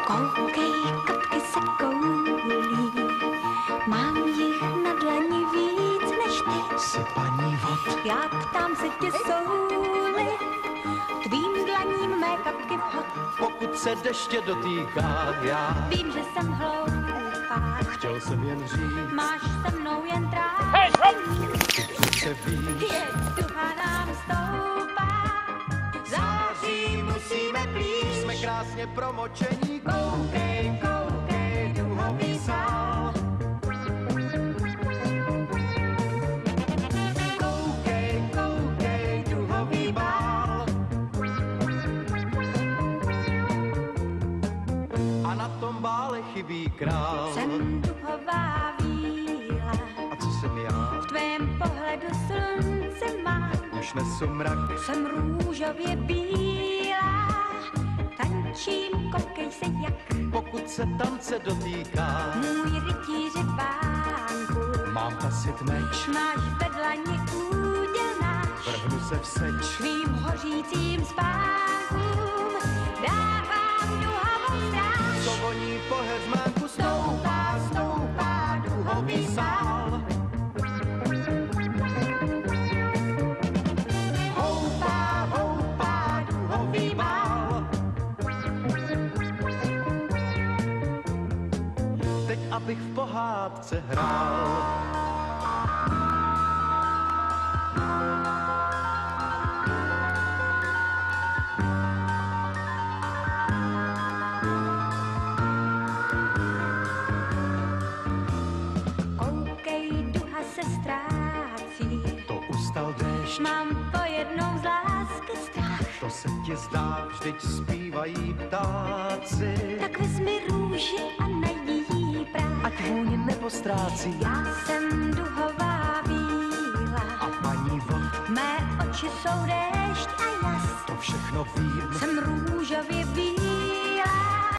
Koukej, kapky se koulí, mám jich na dlani víc než ty. Jsi paní vod. Já ptám se tě, souli, tvým dlaním mé kapky vhod. Pokud se deště dotýká, já Vím, že jsem hloupá, chtěl jsem jen říct, máš se mnou jen trápení. ty přece víš, Je duha nám stoupá, září musíme plíš. jsme krásně promočení. Koukej, koukej, duhový sál. Koukej, koukej, duhový bál. A na tom bále chybí král. Jsem duhová víla, A co jsem já? v tvém pohledu slunce má. Už nesu mrak. Jsem růžově bílá, tančím, koukej se jak. Pokud se tance dotýká, Můj rytíři vánku, mám hasit meč. máš ve dlani úděl náš. Vrhnu se v seč. Tvým hořícím spánkům dávám duhavou stráž. Co voní po heřmánku, stoupá, stoupá duhový sál. Houpá, houpá duhový bál. Teď abych v pohádce hrál. Koukej, duha se ztrácí, To ustal déšť, mám pojednou z lásky strach. to se ti zdá, vždyť zpívají ptáci. Tak vezmi růži a najdi jí prach. Ať vůně nepostrácí. Já jsem duhová víla, A paní vod, mé oči jsou déšť a jas. to všechno vím. Jsem růžově bílá,